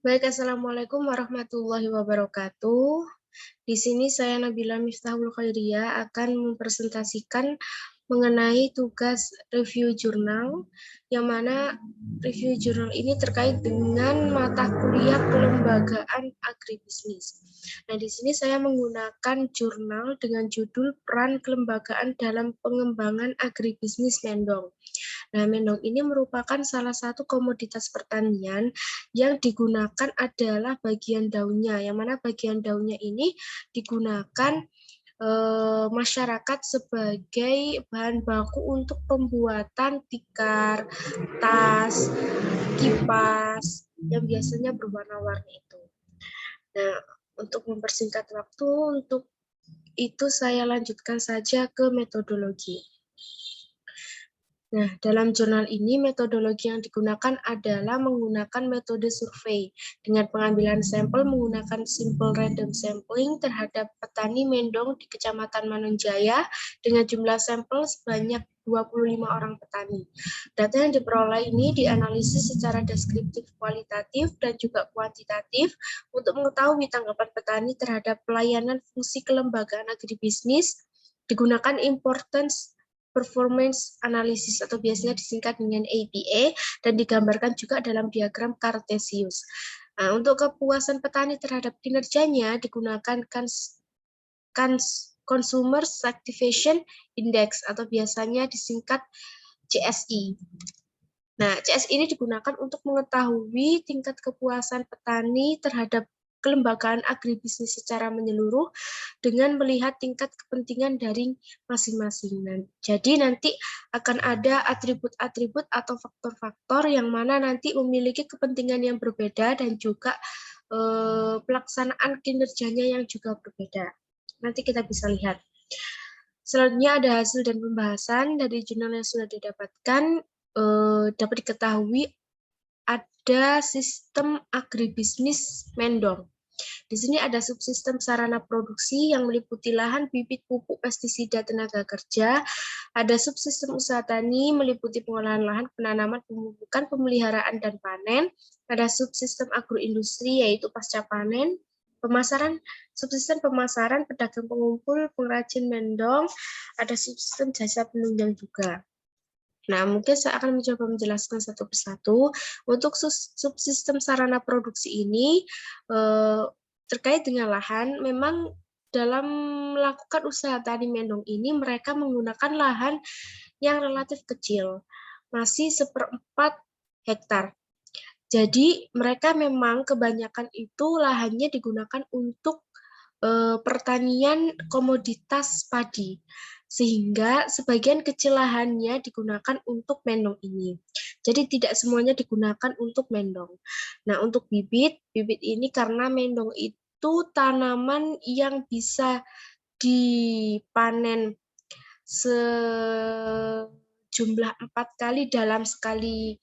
Baik, Assalamualaikum warahmatullahi wabarakatuh. Di sini saya Nabila Miftahul Khairia akan mempresentasikan mengenai tugas review jurnal, yang mana review jurnal ini terkait dengan mata kuliah kelembagaan agribisnis. Nah, di sini saya menggunakan jurnal dengan judul Peran Kelembagaan dalam Pengembangan Agribisnis Mendong. Nah, mendong ini merupakan salah satu komoditas pertanian yang digunakan adalah bagian daunnya, yang mana bagian daunnya ini digunakan masyarakat sebagai bahan baku untuk pembuatan tikar, tas, kipas, yang biasanya berwarna-warni itu. Nah, untuk mempersingkat waktu, untuk itu saya lanjutkan saja ke metodologi. Nah, dalam jurnal ini metodologi yang digunakan adalah menggunakan metode survei dengan pengambilan sampel menggunakan simple random sampling terhadap petani mendong di Kecamatan Manonjaya dengan jumlah sampel sebanyak 25 orang petani. Data yang diperoleh ini dianalisis secara deskriptif, kualitatif, dan juga kuantitatif untuk mengetahui tanggapan petani terhadap pelayanan fungsi kelembagaan agribisnis. Digunakan importance performance analysis atau biasanya disingkat dengan APA dan digambarkan juga dalam diagram Cartesius. Nah, untuk kepuasan petani terhadap kinerjanya digunakan Consumer Satisfaction Index atau biasanya disingkat CSI. Nah, CSI ini digunakan untuk mengetahui tingkat kepuasan petani terhadap kelembagaan agribisnis secara menyeluruh dengan melihat tingkat kepentingan dari masing-masing. Nah, jadi nanti akan ada atribut-atribut atau faktor-faktor yang mana nanti memiliki kepentingan yang berbeda dan juga pelaksanaan kinerjanya yang juga berbeda. Nanti kita bisa lihat. Selanjutnya ada hasil dan pembahasan dari jurnal yang sudah didapatkan. Dapat diketahui ada sistem agribisnis mendong. Di sini ada subsistem sarana produksi yang meliputi lahan, bibit, pupuk, pestisida, tenaga kerja. Ada subsistem usaha tani meliputi pengolahan lahan, penanaman, pemupukan, pemeliharaan, dan panen. Ada subsistem agroindustri yaitu pasca panen, pemasaran, subsistem pemasaran, pedagang pengumpul, pengrajin mendong. Ada subsistem jasa penunjang juga. Nah, mungkin saya akan mencoba menjelaskan satu persatu. Untuk subsistem sarana produksi ini terkait dengan lahan, memang dalam melakukan usaha tani mendong ini mereka menggunakan lahan yang relatif kecil, masih 1/4 hektar. Jadi mereka memang kebanyakan itu lahannya digunakan untuk pertanian komoditas padi, sehingga sebagian kecil lahannya digunakan untuk mendong ini. Jadi tidak semuanya digunakan untuk mendong. Nah, untuk bibit ini karena mendong itu tanaman yang bisa dipanen sejumlah 4 kali dalam sekali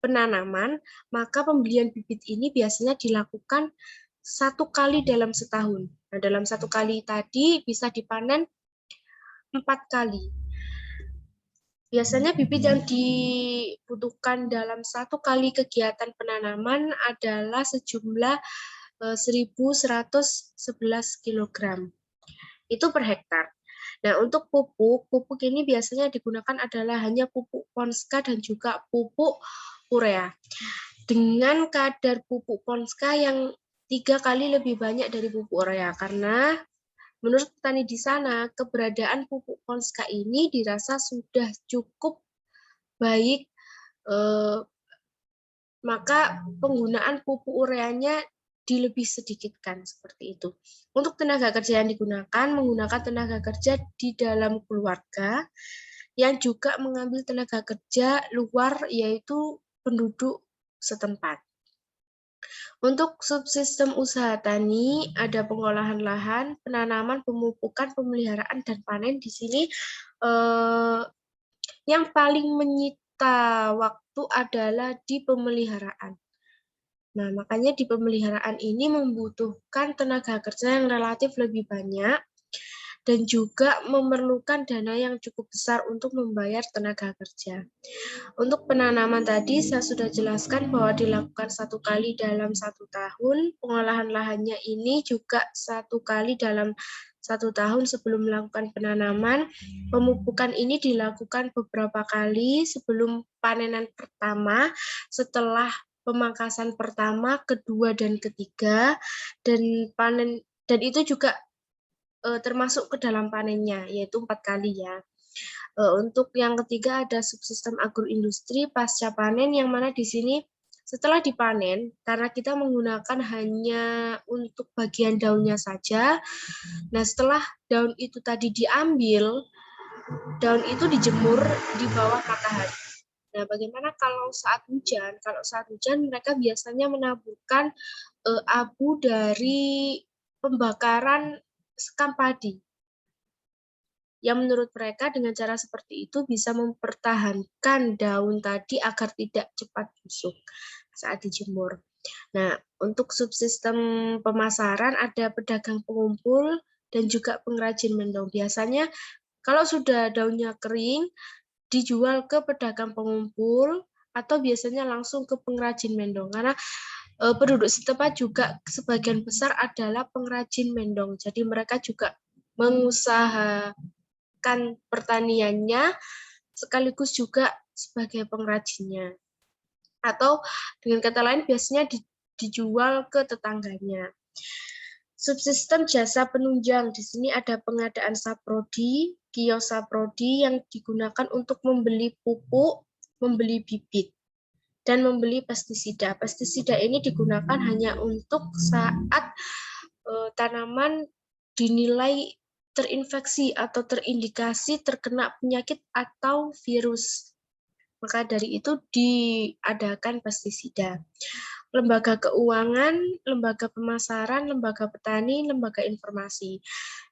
penanaman, maka pembelian bibit ini biasanya dilakukan 1 kali dalam setahun. Nah, dalam 1 kali tadi bisa dipanen 4 kali. Biasanya bibit yang dibutuhkan dalam 1 kali kegiatan penanaman adalah sejumlah 1.111 kg. Itu per hektar. Nah, untuk pupuk ini biasanya digunakan adalah hanya pupuk Ponska dan juga pupuk urea. Dengan kadar pupuk Ponska yang 3 kali lebih banyak dari pupuk urea, karena menurut petani di sana, keberadaan pupuk Ponska ini dirasa sudah cukup baik, maka penggunaan pupuk ureanya dilebih sedikitkan, seperti itu. Untuk tenaga kerja yang digunakan, menggunakan tenaga kerja di dalam keluarga, yang juga mengambil tenaga kerja luar, yaitu penduduk setempat. Untuk subsistem usaha tani, ada pengolahan lahan, penanaman, pemupukan, pemeliharaan, dan panen. Di sini yang paling menyita waktu adalah di pemeliharaan. Nah, makanya di pemeliharaan ini membutuhkan tenaga kerja yang relatif lebih banyak, dan juga memerlukan dana yang cukup besar untuk membayar tenaga kerja. Untuk penanaman tadi saya sudah jelaskan bahwa dilakukan 1 kali dalam 1 tahun, pengolahan lahannya ini juga 1 kali dalam 1 tahun sebelum melakukan penanaman. Pemupukan ini dilakukan beberapa kali sebelum panenan pertama, setelah pemangkasan pertama, kedua, dan ketiga, dan itu juga termasuk ke dalam panennya, yaitu 4 kali ya. Untuk yang ketiga ada subsistem agroindustri pasca panen, yang mana di sini setelah dipanen, karena kita menggunakan hanya untuk bagian daunnya saja. Nah, setelah daun itu tadi diambil, daun itu dijemur di bawah matahari. Nah, bagaimana kalau saat hujan? Kalau saat hujan mereka biasanya menaburkan abu dari pembakaran sekam padi, yang menurut mereka dengan cara seperti itu bisa mempertahankan daun tadi agar tidak cepat busuk saat dijemur. Nah, untuk subsistem pemasaran ada pedagang pengumpul dan juga pengrajin mendong. Biasanya kalau sudah daunnya kering, dijual ke pedagang pengumpul atau biasanya langsung ke pengrajin mendong. Karena penduduk setempat juga sebagian besar adalah pengrajin mendong. Jadi mereka juga mengusahakan pertaniannya sekaligus juga sebagai pengrajinnya. Atau dengan kata lain biasanya dijual ke tetangganya. Subsistem jasa penunjang, di sini ada pengadaan saprodi, kios saprodi yang digunakan untuk membeli pupuk, membeli bibit, dan membeli pestisida. Pestisida ini digunakan hanya untuk saat tanaman dinilai terinfeksi atau terindikasi terkena penyakit atau virus. Maka dari itu diadakan pestisida. Lembaga keuangan, lembaga pemasaran, lembaga petani, lembaga informasi.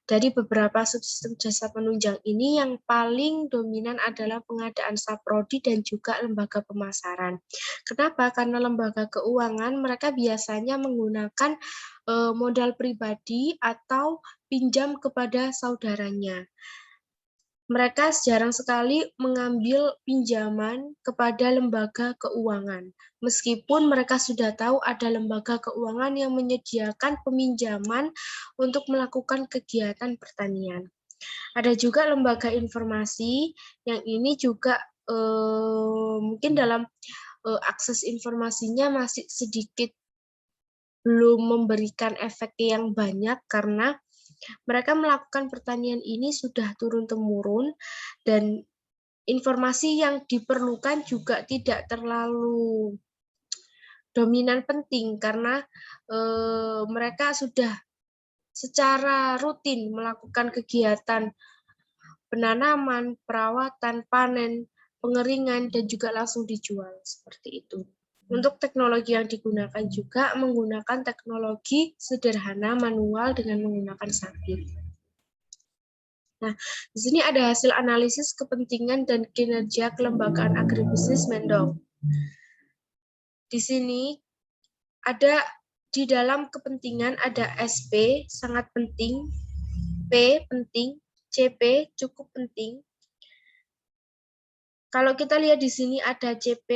Dari beberapa subsistem jasa penunjang ini yang paling dominan adalah pengadaan saprodi dan juga lembaga pemasaran. Kenapa? Karena lembaga keuangan mereka biasanya menggunakan modal pribadi atau pinjam kepada saudaranya. Mereka jarang sekali mengambil pinjaman kepada lembaga keuangan, meskipun mereka sudah tahu ada lembaga keuangan yang menyediakan peminjaman untuk melakukan kegiatan pertanian. Ada juga lembaga informasi yang ini juga mungkin dalam akses informasinya masih sedikit belum memberikan efek yang banyak karena mereka melakukan pertanian ini sudah turun-temurun dan informasi yang diperlukan juga tidak terlalu dominan penting karena mereka sudah secara rutin melakukan kegiatan penanaman, perawatan, panen, pengeringan, dan juga langsung dijual seperti itu. Untuk teknologi yang digunakan juga menggunakan teknologi sederhana manual dengan menggunakan sabit. Nah, di sini ada hasil analisis kepentingan dan kinerja kelembagaan agribisnis Mendong. Di sini ada di dalam kepentingan ada SP sangat penting, P penting, CP cukup penting. Kalau kita lihat di sini ada CP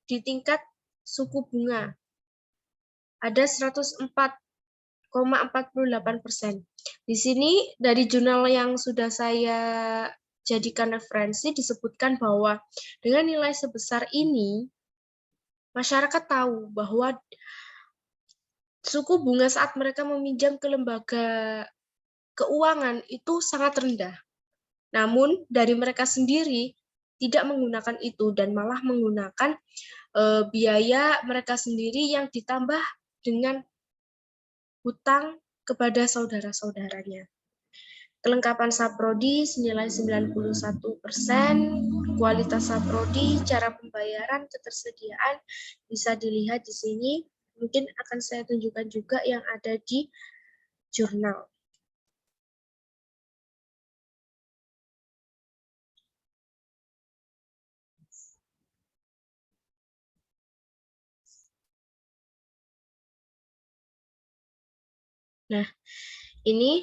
di tingkat suku bunga. Ada 104,48%. Di sini dari jurnal yang sudah saya jadikan referensi disebutkan bahwa dengan nilai sebesar ini, masyarakat tahu bahwa suku bunga saat mereka meminjam ke lembaga keuangan itu sangat rendah. Namun dari mereka sendiri tidak menggunakan itu dan malah menggunakan biaya mereka sendiri yang ditambah dengan hutang kepada saudara-saudaranya. Kelengkapan saprodi senilai 91%, kualitas saprodi, cara pembayaran, ketersediaan bisa dilihat di sini. Mungkin akan saya tunjukkan juga yang ada di jurnal. Nah, ini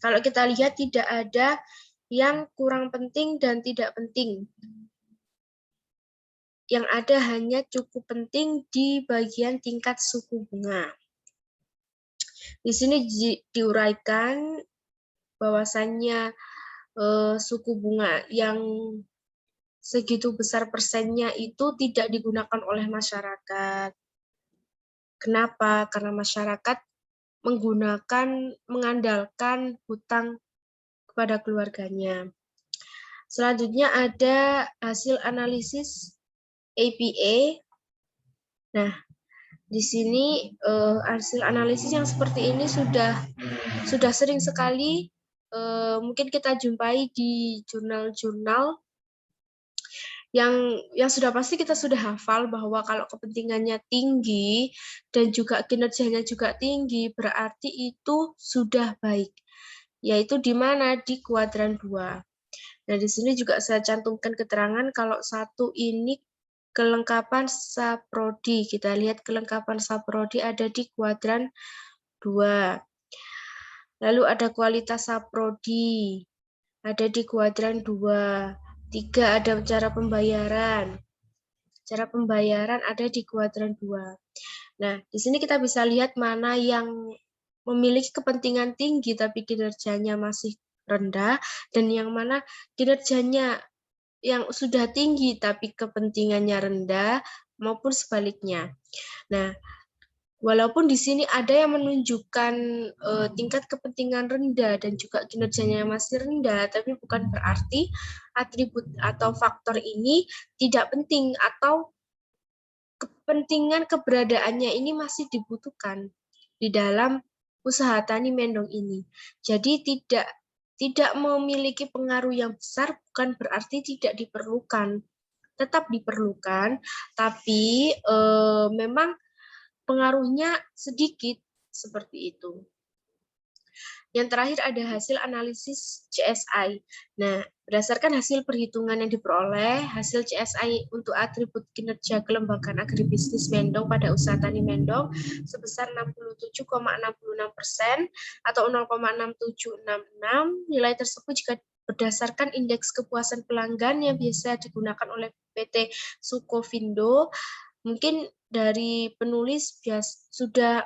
Kalau kita lihat tidak ada yang kurang penting dan tidak penting. Yang ada hanya cukup penting di bagian tingkat suku bunga. Di sini diuraikan bahwasannya suku bunga yang segitu besar persennya itu tidak digunakan oleh masyarakat. Kenapa? Karena masyarakat mengandalkan hutang kepada keluarganya. Selanjutnya ada hasil analisis APA. Nah, di sini hasil analisis yang seperti ini sudah sering sekali mungkin kita jumpai di jurnal-jurnal yang sudah pasti kita sudah hafal bahwa kalau kepentingannya tinggi dan juga kinerjanya juga tinggi, berarti itu sudah baik. Yaitu di mana? Di kuadran 2. Nah, di sini juga saya cantumkan keterangan kalau satu ini kelengkapan saprodi. Kita lihat kelengkapan saprodi ada di kuadran 2. Lalu ada kualitas saprodi, ada di kuadran 2. 3 ada cara pembayaran. Cara pembayaran ada di kuadran 2. Nah, di sini kita bisa lihat mana yang memiliki kepentingan tinggi tapi kinerjanya masih rendah, dan yang mana kinerjanya yang sudah tinggi tapi kepentingannya rendah, maupun sebaliknya. Nah, walaupun di sini ada yang menunjukkan tingkat kepentingan rendah dan juga kinerjanya masih rendah, tapi bukan berarti atribut atau faktor ini tidak penting atau kepentingan keberadaannya ini masih dibutuhkan di dalam usaha tani mendong ini. Jadi tidak memiliki pengaruh yang besar bukan berarti tidak diperlukan. Tetap diperlukan, tapi memang pengaruhnya sedikit seperti itu. Yang terakhir ada hasil analisis CSI. Nah, berdasarkan hasil perhitungan yang diperoleh, hasil CSI untuk atribut kinerja kelembagaan agribisnis Mendong pada usaha tani Mendong sebesar 67,66% atau 0,6766. Nilai tersebut jika berdasarkan indeks kepuasan pelanggan yang biasa digunakan oleh PT Sukovindo. Mungkin dari penulis sudah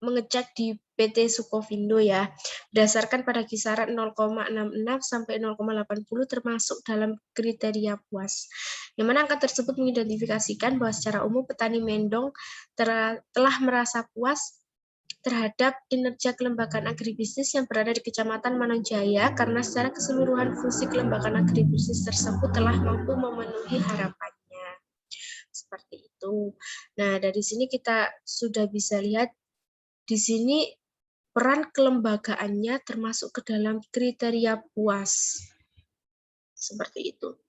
mengecek di PT Sukovindo ya, berdasarkan pada kisaran 0,66 sampai 0,80 termasuk dalam kriteria puas. Yang mana angka tersebut mengidentifikasikan bahwa secara umum petani mendong telah merasa puas terhadap kinerja kelembagaan agribisnis yang berada di Kecamatan Manonjaya karena secara keseluruhan fungsi kelembagaan agribisnis tersebut telah mampu memenuhi harapannya. Seperti itu. Nah, dari sini kita sudah bisa lihat di sini peran kelembagaannya termasuk ke dalam kriteria puas. Seperti itu.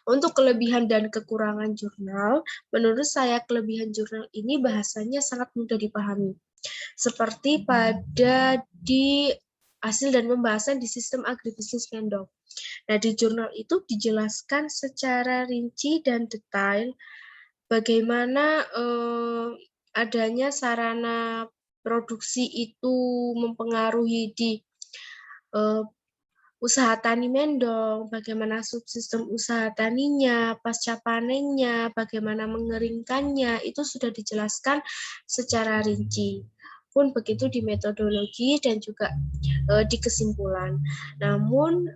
Untuk kelebihan dan kekurangan jurnal, menurut saya kelebihan jurnal ini bahasanya sangat mudah dipahami. Seperti pada di hasil dan pembahasan di sistem agribisnis Mendong. Nah, di jurnal itu dijelaskan secara rinci dan detail bagaimana adanya sarana produksi itu mempengaruhi di usaha tani mendong, bagaimana subsistem usaha taninya, pasca panennya, bagaimana mengeringkannya, itu sudah dijelaskan secara rinci. Pun begitu di metodologi dan juga di kesimpulan. Namun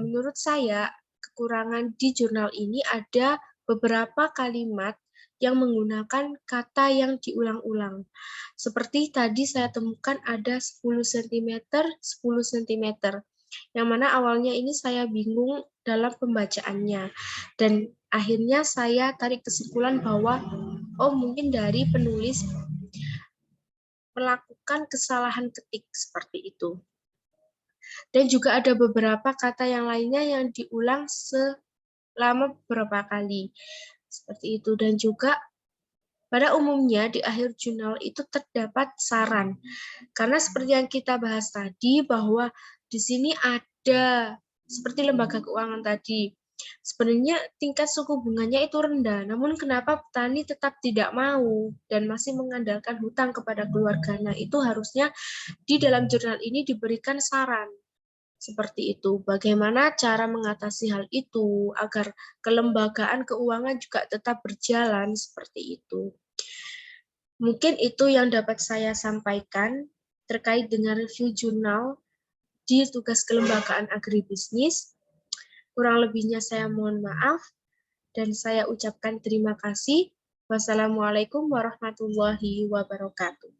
menurut saya kekurangan di jurnal ini ada beberapa kalimat yang menggunakan kata yang diulang-ulang. Seperti tadi saya temukan ada 10 cm, 10 cm. Yang mana awalnya ini saya bingung dalam pembacaannya. Dan akhirnya saya tarik kesimpulan bahwa, oh mungkin dari penulis melakukan kesalahan ketik seperti itu. Dan juga ada beberapa kata yang lainnya yang diulang selama beberapa kali. Seperti itu. Dan juga pada umumnya di akhir jurnal itu terdapat saran. Karena seperti yang kita bahas tadi bahwa di sini ada seperti lembaga keuangan tadi. Sebenarnya tingkat suku bunganya itu rendah, namun kenapa petani tetap tidak mau dan masih mengandalkan hutang kepada keluarga? Nah, itu harusnya di dalam jurnal ini diberikan saran seperti itu. Bagaimana cara mengatasi hal itu agar kelembagaan keuangan juga tetap berjalan seperti itu. Mungkin itu yang dapat saya sampaikan terkait dengan review jurnal di tugas kelembagaan agribisnis. Kurang lebihnya saya mohon maaf dan saya ucapkan terima kasih. Wassalamualaikum warahmatullahi wabarakatuh.